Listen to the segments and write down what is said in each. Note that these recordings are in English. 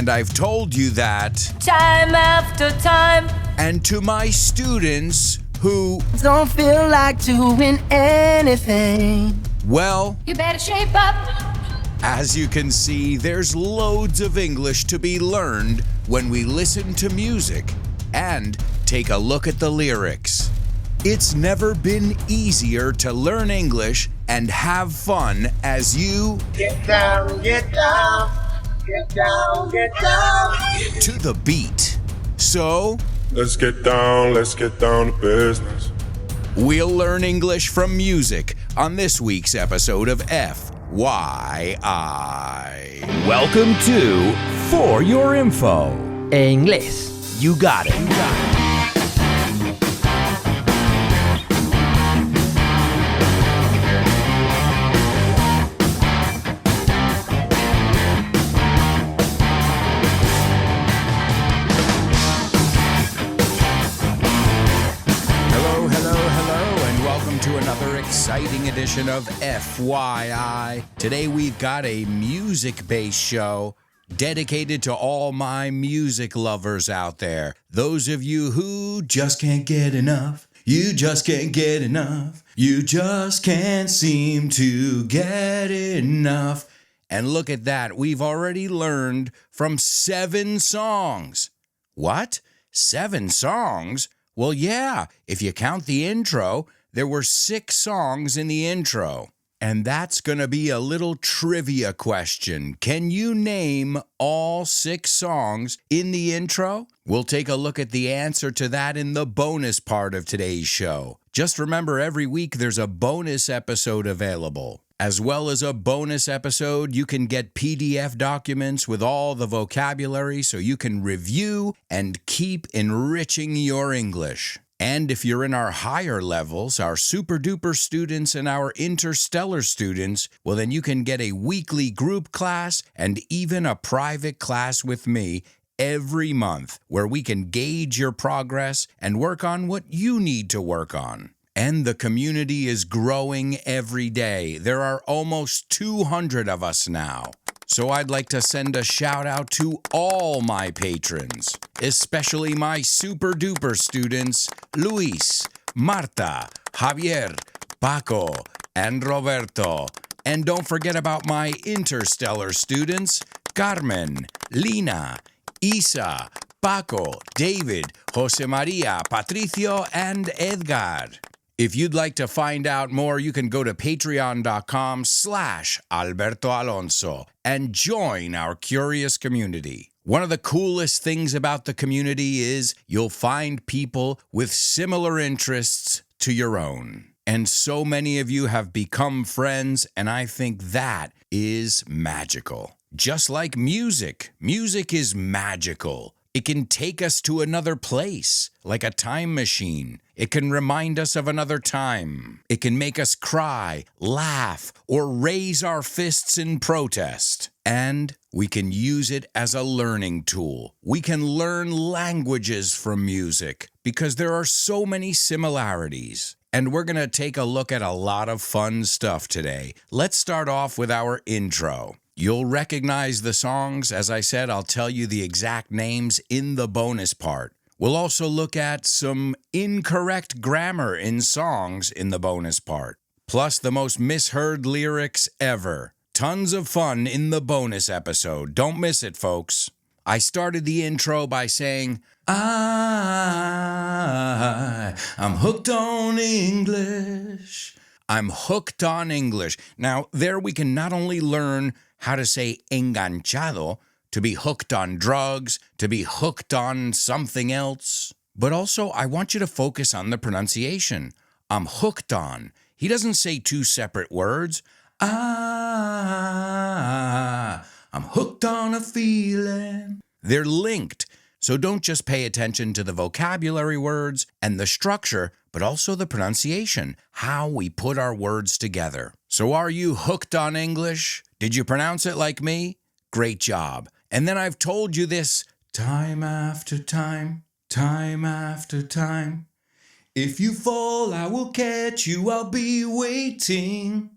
And I've told you that time after time. And to my students who don't feel like doing anything, well, You better shape up. as you can see, there's loads of English to be learned when we listen to music and take a look at the lyrics. It's never been easier to learn English and have fun as you Get down, get down, get down, get down. to the beat. So, Let's get down to business. we'll learn English from music on this week's episode of FYI. Welcome to For Your Info. en inglés. You got it. Hello, and welcome to another exciting edition of FYI. Today we've got a music-based show dedicated to all my music lovers out there. Those of you who just can't get enough. You just can't get enough. You just can't seem to get enough. And look at that, we've already learned from 7 songs. What? 7 songs? Well, yeah, if you count the intro, there were 6 songs in the intro. And that's going to be a little trivia question. Can you name all 6 songs in the intro? We'll take a look at the answer to that in the bonus part of today's show. Just remember, every week there's a bonus episode available. As well as a bonus episode, you can get PDF documents with all the vocabulary so you can review and keep enriching your English. And if you're in our higher levels, our super duper students and our interstellar students, well, then you can get a weekly group class and even a private class with me every month where we can gauge your progress and work on what you need to work on. And the community is growing every day. There are almost 200 of us now. So I'd like to send a shout out to all my patrons, especially my super duper students, Luis, Marta, Javier, Paco, and Roberto. And don't forget about my interstellar students, Carmen, Lina, Isa, Paco, David, Jose Maria, Patricio, and Edgar. If you'd like to find out more, you can go to patreon.com/Alberto Alonso and join our curious community. One of the coolest things about the community is you'll find people with similar interests to your own. And so many of you have become friends, and I think that is magical. Just like music. Music is magical. It can take us to another place, like a time machine. It can remind us of another time. It can make us cry, laugh, or raise our fists in protest. And we can use it as a learning tool. We can learn languages from music because there are so many similarities. And we're going to take a look at a lot of fun stuff today. Let's start off with our intro. You'll recognize the songs. As I said, I'll tell you the exact names in the bonus part. We'll also look at some incorrect grammar in songs in the bonus part, plus the most misheard lyrics ever. Tons of fun in the bonus episode. Don't miss it, folks. I started the intro by saying, I'm hooked on English. I'm hooked on English. Now, there we can not only learn how to say enganchado, to be hooked on drugs, to be hooked on something else. But also, I want you to focus on the pronunciation. I'm hooked on. He doesn't say 2 separate words. I'm hooked on a feeling. They're linked. So don't just pay attention to the vocabulary words and the structure, but also the pronunciation, how we put our words together. So are you hooked on English? Did you pronounce it like me? Great job. And then I've told you this time after time, time after time. If you fall, I will catch you. I'll be waiting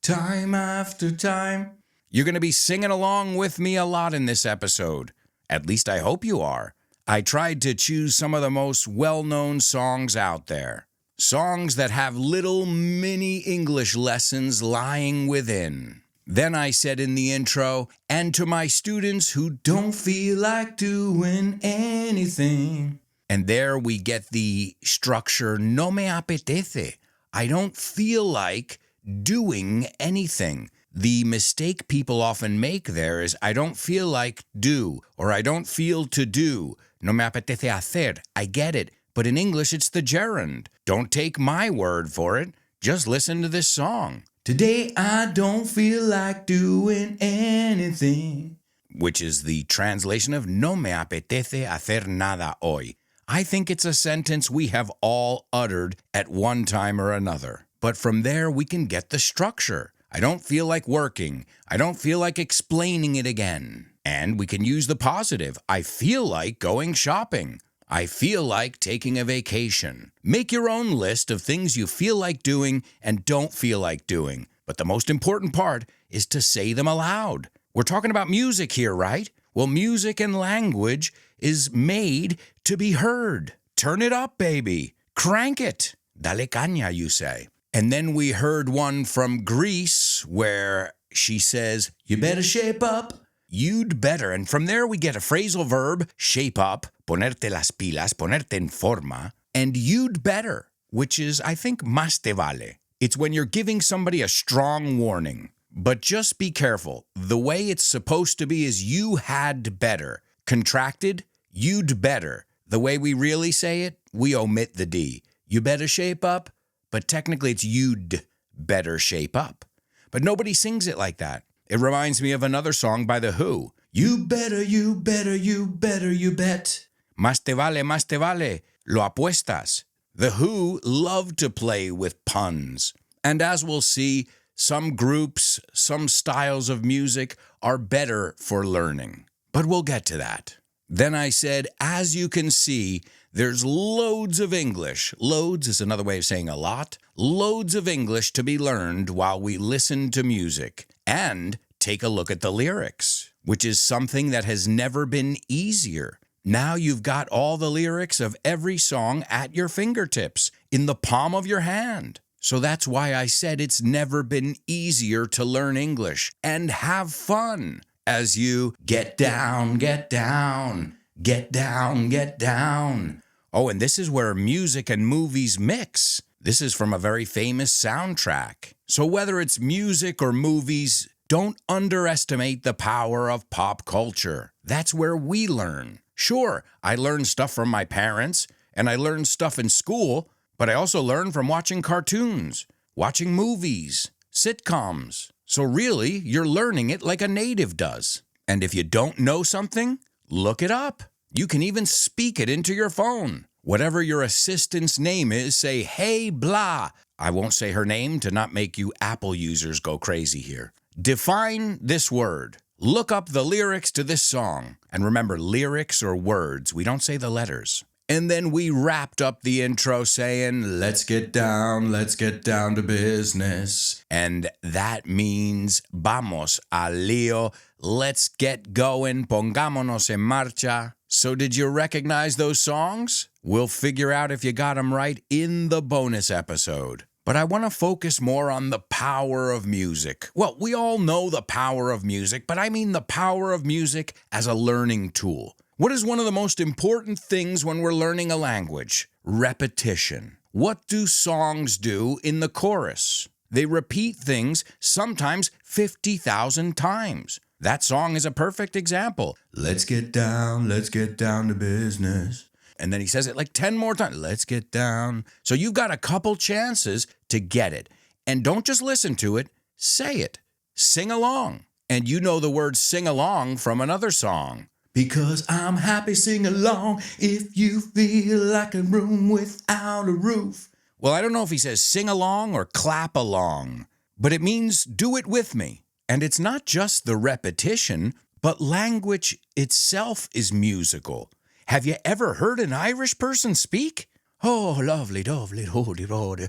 time after time. You're going to be singing along with me a lot in this episode. At least I hope you are. I tried to choose some of the most well-known songs out there. Songs that have little mini English lessons lying within. Then I said in the intro, and to my students who don't feel like doing anything. And there we get the structure, no me apetece. I don't feel like doing anything. The mistake people often make there is, I don't feel like do, or I don't feel to do. No me apetece hacer. I get it. But in English, it's the gerund. Don't take my word for it. Just listen to this song. Today I don't feel like doing anything. Which is the translation of no me apetece hacer nada hoy. I think it's a sentence we have all uttered at one time or another. But from there, we can get the structure. I don't feel like working. I don't feel like explaining it again. And we can use the positive. I feel like going shopping. I feel like taking a vacation. Make your own list of things you feel like doing and don't feel like doing. But the most important part is to say them aloud. We're talking about music here, right? Well, music and language is made to be heard. Turn it up, baby. Crank it. Dale caña, you say. And then we heard one from Greece where she says, you better shape up. You'd better. And from there we get a phrasal verb, shape up, ponerte las pilas, ponerte en forma, and you'd better, which is, I think, más te vale. It's when you're giving somebody a strong warning. But just be careful. The way it's supposed to be is you had better. Contracted, you'd better. The way we really say it, we omit the D. You better shape up, but technically it's you'd better shape up. But nobody sings it like that. It reminds me of another song by The Who. You better, you better, you better, you bet. Más te vale, lo apuestas. The Who love to play with puns. And as we'll see, some groups, some styles of music are better for learning. But we'll get to that. Then I said, as you can see, there's loads of English. Loads is another way of saying a lot. Loads of English to be learned while we listen to music. And take a look at the lyrics, which is something that has never been easier. Now you've got all the lyrics of every song at your fingertips, in the palm of your hand. So that's why I said it's never been easier to learn English and have fun as you get down, get down, get down, get down. Oh, and this is where music and movies mix. This is from a very famous soundtrack. So whether it's music or movies, don't underestimate the power of pop culture. That's where we learn. Sure, I learned stuff from my parents, and I learned stuff in school, but I also learned from watching cartoons, watching movies, sitcoms. So really, you're learning it like a native does. And if you don't know something, look it up. You can even speak it into your phone. Whatever your assistant's name is, say, hey, blah. I won't say her name to not make you Apple users go crazy here. Define this word. Look up the lyrics to this song. And remember, lyrics or words. We don't say the letters. And then we wrapped up the intro saying, let's get down to business. And that means, vamos al lío, let's get going, pongámonos en marcha. So did you recognize those songs? We'll figure out if you got them right in the bonus episode. But I want to focus more on the power of music. Well, we all know the power of music, but I mean the power of music as a learning tool. What is one of the most important things when we're learning a language? Repetition. What do songs do in the chorus? They repeat things, sometimes 50,000 times. That song is a perfect example. Let's get down to business. And then he says it like 10 more times. Let's get down. So you've got a couple chances to get it. And don't just listen to it, say it. Sing along. And you know the word sing along from another song. Because I'm happy, sing along if you feel like a room without a roof. Well, I don't know if he says sing along or clap along, but it means do it with me. And it's not just the repetition, but language itself is musical. Have you ever heard an Irish person speak? Oh, lovely, lovely, holy, holy.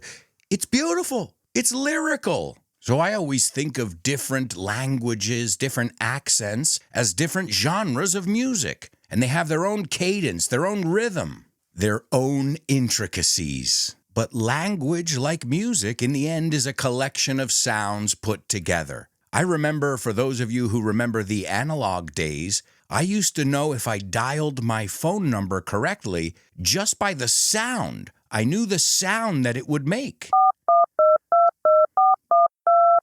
It's beautiful. It's lyrical. So I always think of different languages, different accents as different genres of music. And they have their own cadence, their own rhythm, their own intricacies. But language, like music, in the end is a collection of sounds put together. I remember, for those of you who remember the analog days, I used to know if I dialed my phone number correctly just by the sound. I knew the sound that it would make.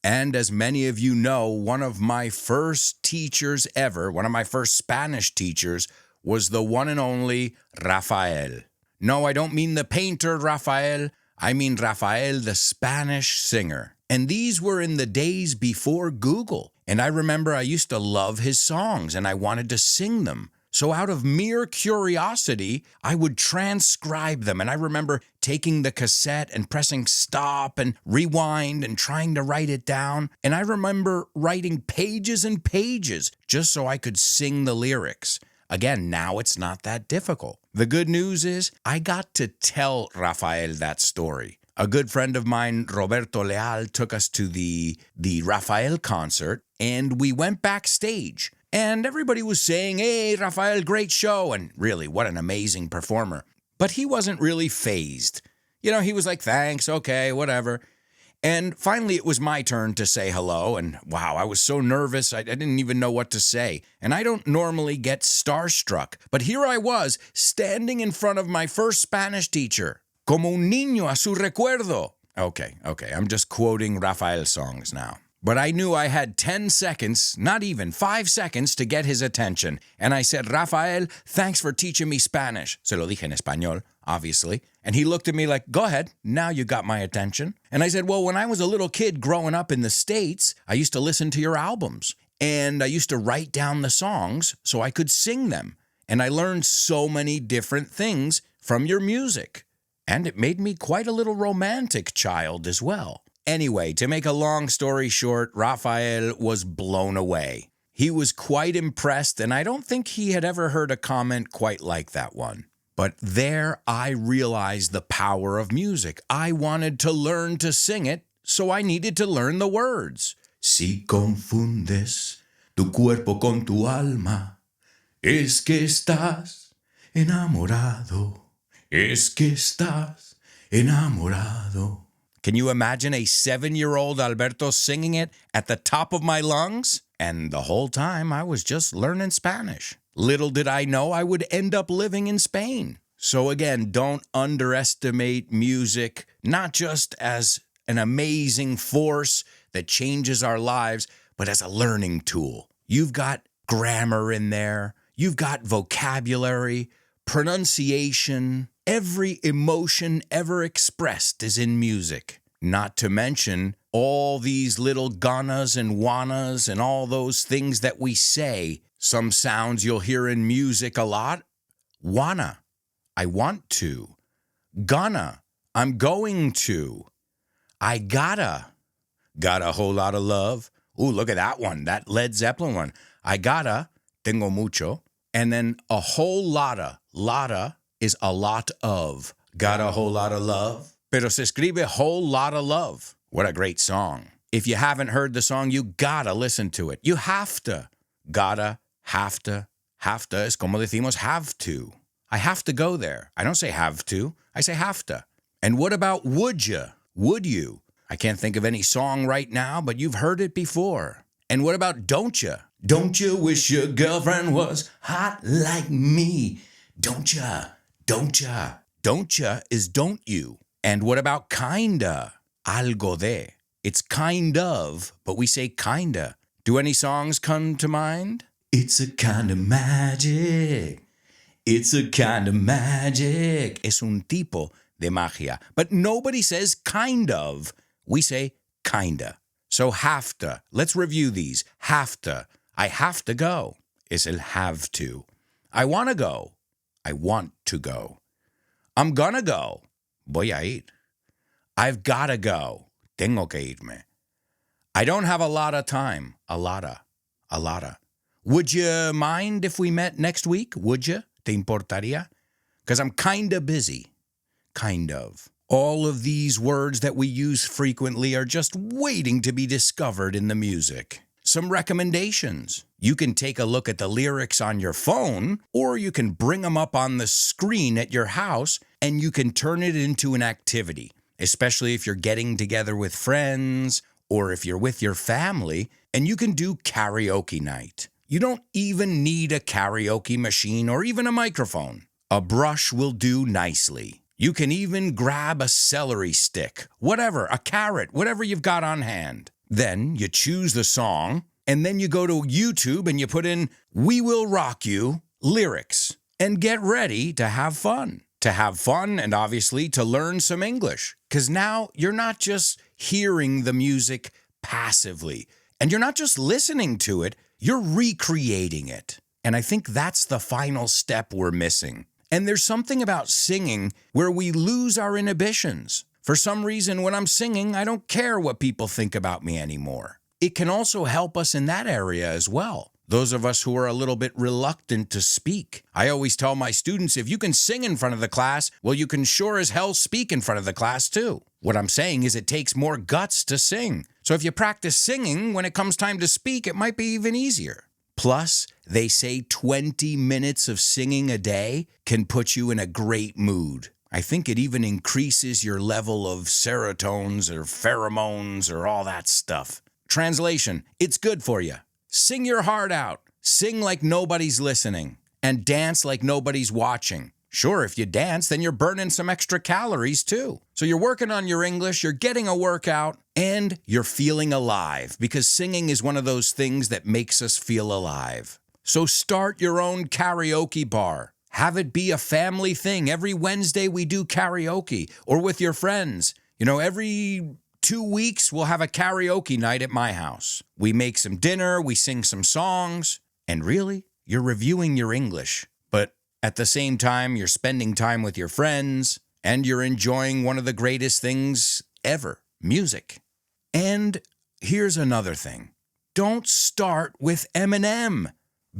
And as many of you know, one of my first teachers ever, one of my first Spanish teachers, was the one and only Rafael. No, I don't mean the painter Rafael. I mean Rafael, the Spanish singer. And these were in the days before Google. And I remember I used to love his songs and I wanted to sing them. So out of mere curiosity, I would transcribe them. And I remember taking the cassette and pressing stop and rewind and trying to write it down. And I remember writing pages and pages just so I could sing the lyrics. Again, now it's not that difficult. The good news is I got to tell Rafael that story. A good friend of mine, Roberto Leal, took us to the Rafael concert, and we went backstage. And everybody was saying, "Hey, Rafael, great show." And really, what an amazing performer. But he wasn't really fazed. You know, he was like, "Thanks, okay, whatever." And finally, it was my turn to say hello. And wow, I was so nervous, I didn't even know what to say. And I don't normally get starstruck. But here I was, standing in front of my first Spanish teacher. Como un niño a su recuerdo. Okay, I'm just quoting Rafael songs now. But I knew I had 10 seconds, not even 5 seconds, to get his attention. And I said, "Rafael, thanks for teaching me Spanish." Se lo dije en español, obviously. And he looked at me like, "Go ahead, now you got my attention." And I said, "Well, when I was a little kid growing up in the States, I used to listen to your albums. And I used to write down the songs so I could sing them. And I learned so many different things from your music. And it made me quite a little romantic child as well." Anyway, to make a long story short, Rafael was blown away. He was quite impressed, and I don't think he had ever heard a comment quite like that one. But there I realized the power of music. I wanted to learn to sing it, so I needed to learn the words. Si confundes tu cuerpo con tu alma, es que estás enamorado. Es que estás enamorado. Can you imagine a 7-year-old Alberto singing it at the top of my lungs? And the whole time I was just learning Spanish. Little did I know I would end up living in Spain. So again, don't underestimate music, not just as an amazing force that changes our lives, but as a learning tool. You've got grammar in there. You've got vocabulary, pronunciation. Every emotion ever expressed is in music. Not to mention all these little ganas and wanas and all those things that we say. Some sounds you'll hear in music a lot. Wanna, I want to. Gonna, I'm going to. I got a whole lot of love. Ooh, look at that one, that Led Zeppelin one. I tengo mucho. And then a whole lotta is a lot of. Got a whole lot of love. Pero se escribe whole lot of love. What a great song. If you haven't heard the song, you gotta listen to it. You have to. Gotta, have to es como decimos have to. I have to go there. I don't say have to. I say have to. And what about would you? Would you? I can't think of any song right now, but you've heard it before. And what about don't you? Don't you wish your girlfriend was hot like me? Don't ya? Don't ya? Don't ya is don't you. And what about kinda? Algo de. It's kind of, but we say kinda. Do any songs come to mind? It's a kind of magic. It's a kind of magic. Es un tipo de magia. But nobody says kind of. We say kinda. So have to. Let's review these. Have to. I have to go. Es el have to. I want to go. I want to go. I'm gonna go. Voy a ir. I've gotta go. Tengo que irme. I don't have a lot of time. A lotta. Would you mind if we met next week? Would you? ¿Te importaría? Because I'm kinda busy. Kind of. All of these words that we use frequently are just waiting to be discovered in the music. Some recommendations. You can take a look at the lyrics on your phone, or you can bring them up on the screen at your house, and you can turn it into an activity, especially if you're getting together with friends, or if you're with your family, and you can do karaoke night. You don't even need a karaoke machine or even a microphone. A brush will do nicely. You can even grab a celery stick, whatever, a carrot, whatever you've got on hand. Then you choose the song, and then you go to YouTube and you put in "We Will Rock You" lyrics, and get ready to have fun. To have fun and obviously to learn some English. Because now you're not just hearing the music passively, and you're not just listening to it, you're recreating it. And I think that's the final step we're missing. And there's something about singing where we lose our inhibitions. For some reason, when I'm singing, I don't care what people think about me anymore. It can also help us in that area as well. Those of us who are a little bit reluctant to speak. I always tell my students, if you can sing in front of the class, well, you can sure as hell speak in front of the class too. What I'm saying is it takes more guts to sing. So if you practice singing, when it comes time to speak, it might be even easier. Plus, they say 20 minutes of singing a day can put you in a great mood. I think it even increases your level of serotonins or pheromones or all that stuff. Translation, it's good for you. Sing your heart out. Sing like nobody's listening. And dance like nobody's watching. Sure, if you dance, then you're burning some extra calories too. So you're working on your English, you're getting a workout, and you're feeling alive, because singing is one of those things that makes us feel alive. So start your own karaoke bar. Have it be a family thing. Every Wednesday we do karaoke, or with your friends. You know, every 2 weeks we'll have a karaoke night at my house. We make some dinner, we sing some songs, and really, you're reviewing your English. But at the same time, you're spending time with your friends, and you're enjoying one of the greatest things ever, music. And here's another thing. Don't start with Eminem.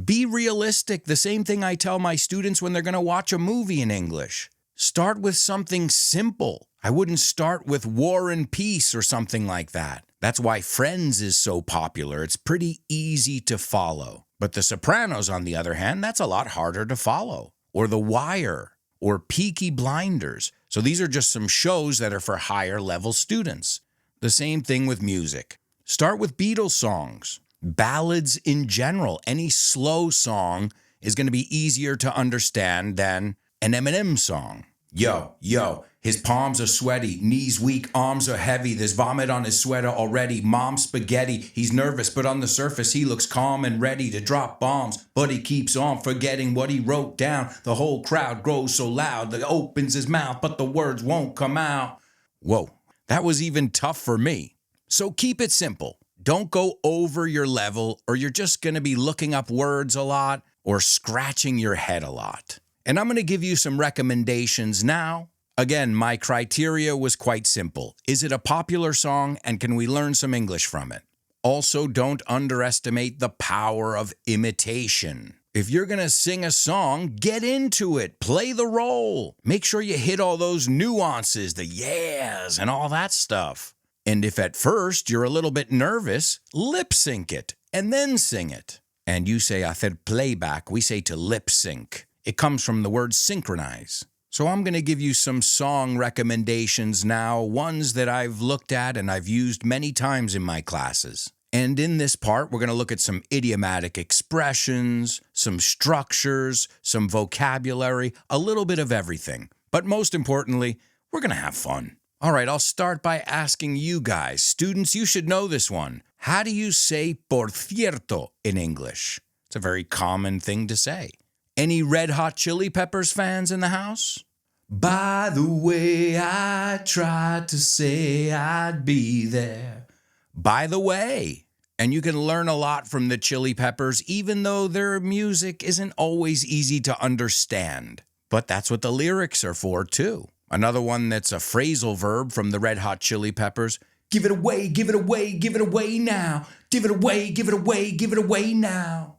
Be realistic, the same thing I tell my students when they're going to watch a movie in English. Start with something simple. I wouldn't start with War and Peace or something like that. That's why Friends is so popular. It's pretty easy to follow. But The Sopranos, on the other hand, that's a lot harder to follow. Or The Wire, or Peaky Blinders. So these are just some shows that are for higher level students. The same thing with music. Start with Beatles songs. Ballads in general. Any slow song is going to be easier to understand than an Eminem song. Yo, his palms are sweaty, knees weak, arms are heavy, there's vomit on his sweater already, mom's spaghetti, he's nervous, but on the surface he looks calm and ready to drop bombs, but he keeps on forgetting what he wrote down. The whole crowd grows so loud that he opens his mouth, but the words won't come out. Whoa, that was even tough for me. So keep it simple. Don't go over your level, or you're just going to be looking up words a lot or scratching your head a lot. And I'm going to give you some recommendations now. Again, my criteria was quite simple. Is it a popular song, and can we learn some English from it? Also, don't underestimate the power of imitation. If you're going to sing a song, get into it. Play the role. Make sure you hit all those nuances, the yeahs, and all that stuff. And if at first you're a little bit nervous, lip sync it and then sing it. And you say hacer playback, we say to lip sync. It comes from the word synchronize. So I'm going to give you some song recommendations now, ones that I've looked at and I've used many times in my classes. And in this part, we're going to look at some idiomatic expressions, some structures, some vocabulary, a little bit of everything. But most importantly, we're going to have fun. All right, I'll start by asking you guys. Students, you should know this one. How do you say por cierto in English? It's a very common thing to say. Any Red Hot Chili Peppers fans in the house? By the way, I tried to say I'd be there. By the way. And you can learn a lot from the Chili Peppers, even though their music isn't always easy to understand. But that's what the lyrics are for, too. Another one that's a phrasal verb from the Red Hot Chili Peppers. Give it away, give it away, give it away now. Give it away, give it away, give it away now.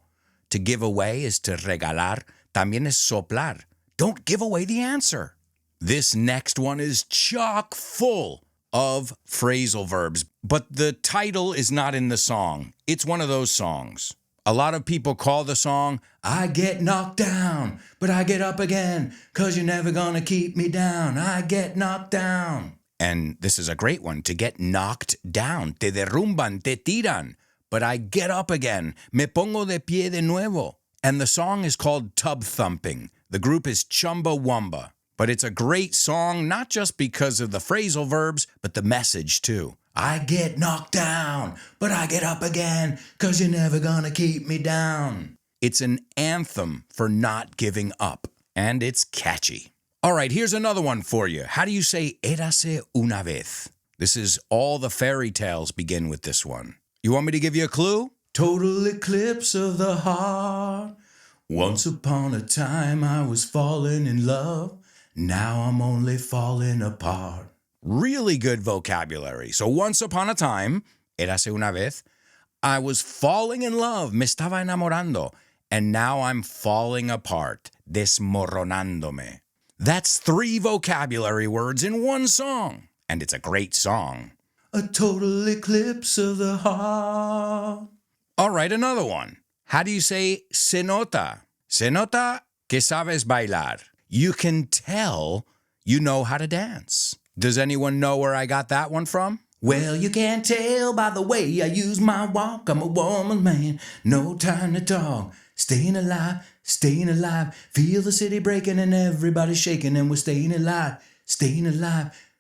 To give away is to regalar. También es soplar. Don't give away the answer. This next one is chock full of phrasal verbs, but the title is not in the song. It's one of those songs. A lot of people call the song, I get knocked down, but I get up again, 'cause you're never gonna keep me down. I get knocked down. And this is a great one, to get knocked down. Te derrumban, te tiran, but I get up again. Me pongo de pie de nuevo. And the song is called Tub Thumping. The group is Chumbawamba. But it's a great song, not just because of the phrasal verbs, but the message too. I get knocked down, but I get up again, 'cause you're never gonna keep me down. It's an anthem for not giving up, and it's catchy. All right, here's another one for you. How do you say érase una vez? This is all the fairy tales begin with this one. You want me to give you a clue? Total eclipse of the heart. Once upon a time I was falling in love. Now I'm only falling apart. Really good vocabulary. So once upon a time, érase una vez, I was falling in love, me estaba enamorando, and now I'm falling apart, desmoronándome. That's 3 vocabulary words in one song, and it's a great song. A total eclipse of the heart. All right, another one. How do you say se nota? Se nota que sabes bailar. You can tell you know how to dance. Does anyone know where I got that one from? Well, you can't tell by the way I use my walk. I'm a woman's man, no time to talk. Staying alive, feel the city breaking and everybody shaking, and we're staying alive.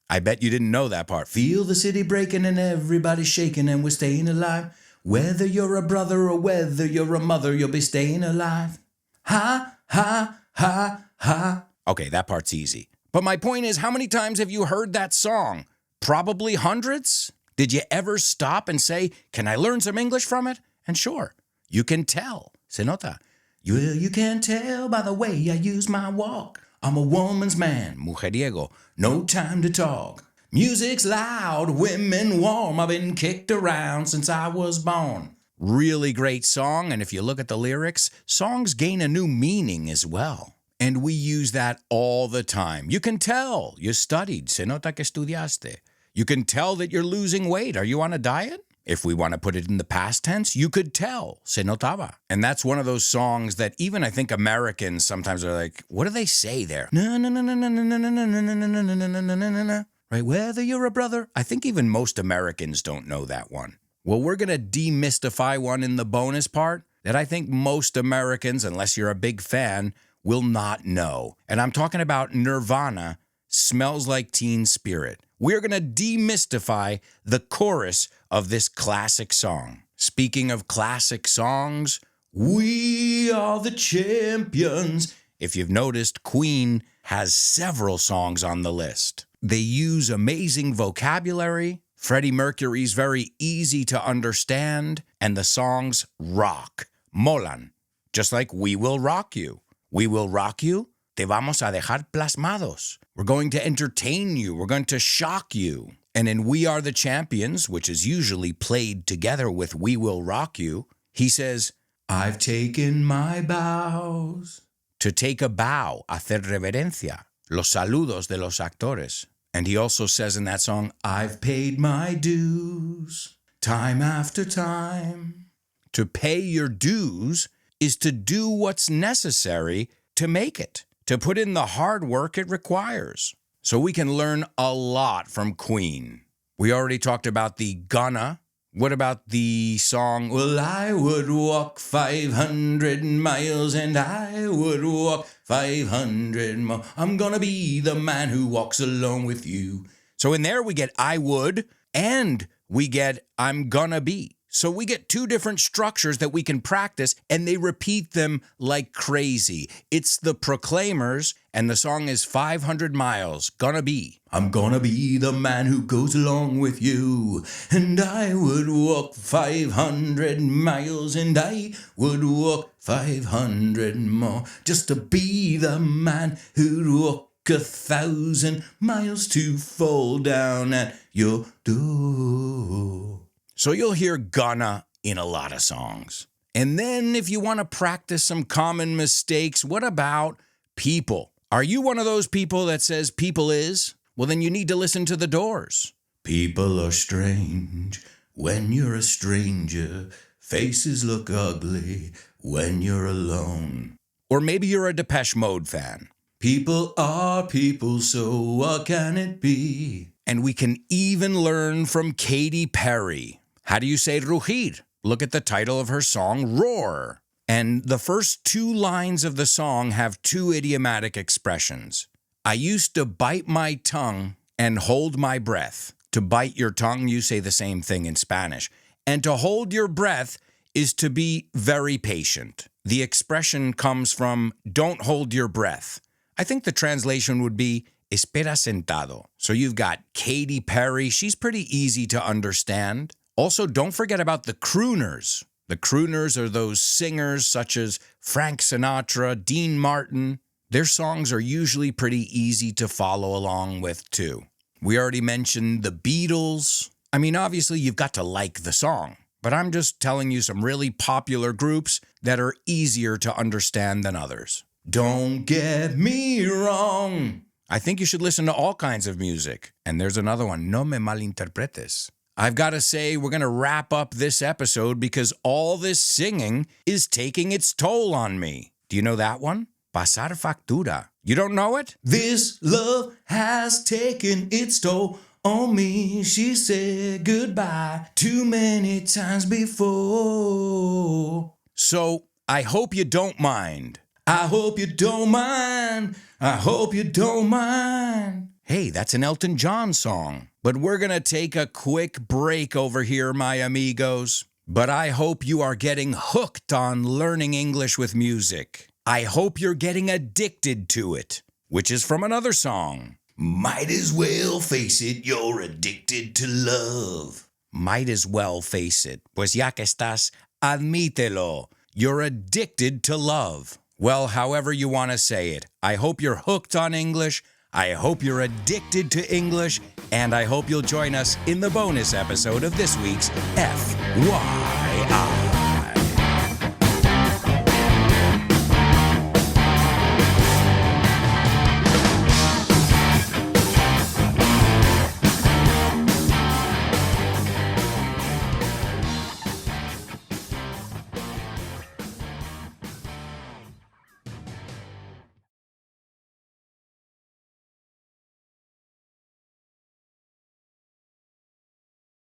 I bet you didn't know that part. Feel the city breaking and everybody shaking, and we're staying alive. Whether you're a brother or whether you're a mother, you'll be staying alive. Ha, ha, ha, ha. Okay, that part's easy. But my point is, how many times have you heard that song? Probably hundreds. Did you ever stop and say, can I learn some English from it? And sure, you can tell. Se nota. You can tell by the way I use my walk. I'm a woman's man, mujeriego, no time to talk. Music's loud, women warm. I've been kicked around since I was born. Really great song, and if you look at the lyrics, songs gain a new meaning as well. And we use that all the time. You can tell you studied. Se nota que estudiaste. You can tell that you're losing weight. Are you on a diet? If we want to put it in the past tense, you could tell. Se notaba. And that's one of those songs that even I think Americans sometimes are like, what do they say there? Na na na na na na na na na na na na na na na. Right? Whether you're a brother. I think even most Americans don't know that one. Well, we're going to demystify one in the bonus part that I think most Americans, unless you're a big fan, will not know. And I'm talking about Nirvana, Smells Like Teen Spirit. We're going to demystify the chorus of this classic song. Speaking of classic songs, we are the champions. If you've noticed, Queen has several songs on the list. They use amazing vocabulary. Freddie Mercury's very easy to understand, and the songs rock, molan, just like We Will Rock You. We will rock you, te vamos a dejar plasmados. We're going to entertain you, we're going to shock you. And in We Are the Champions, which is usually played together with We Will Rock You, he says, I've taken my bows. To take a bow, hacer reverencia, los saludos de los actores. And he also says in that song, I've paid my dues, time after time. To pay your dues is to do what's necessary to make it, to put in the hard work it requires. So we can learn a lot from Queen. We already talked about the Gonna. What about the song, well, I would walk 500 miles and I would walk 500 more. I'm gonna be the man who walks along with you. So in there we get I would and we get I'm gonna be. So we get 2 different structures that we can practice, and they repeat them like crazy. It's the Proclaimers, and the song is 500 miles, gonna be. I'm gonna be the man who goes along with you, and I would walk 500 miles, and I would walk 500 more, just to be the man who'd walk 1,000 miles to fall down at your door. So you'll hear gonna in a lot of songs. And then if you want to practice some common mistakes, what about people? Are you one of those people that says people is? Well, then you need to listen to The Doors. People are strange when you're a stranger. Faces look ugly when you're alone. Or maybe you're a Depeche Mode fan. People are people, so what can it be? And we can even learn from Katy Perry. How do you say rugir? Look at the title of her song, Roar. And the first 2 lines of the song have 2 idiomatic expressions. I used to bite my tongue and hold my breath. To bite your tongue, you say the same thing in Spanish. And to hold your breath is to be very patient. The expression comes from don't hold your breath. I think the translation would be espera sentado. So you've got Katy Perry. She's pretty easy to understand. Also, don't forget about the crooners. The crooners are those singers such as Frank Sinatra, Dean Martin. Their songs are usually pretty easy to follow along with, too. We already mentioned the Beatles. I mean, obviously, you've got to like the song. But I'm just telling you some really popular groups that are easier to understand than others. Don't get me wrong. I think you should listen to all kinds of music. And there's another one, no me malinterpretes. I've got to say, we're going to wrap up this episode because all this singing is taking its toll on me. Do you know that one? Pasar factura. You don't know it? This love has taken its toll on me. She said goodbye too many times before. So, I hope you don't mind. I hope you don't mind. I hope you don't mind. Hey, that's an Elton John song. But we're going to take a quick break over here, my amigos. But I hope you are getting hooked on learning English with music. I hope you're getting addicted to it, which is from another song. Might as well face it, you're addicted to love. Might as well face it. Pues ya que estás, admítelo. You're addicted to love. Well, however you want to say it. I hope you're hooked on English. I hope you're addicted to English. And I hope you'll join us in the bonus episode of this week's FYI.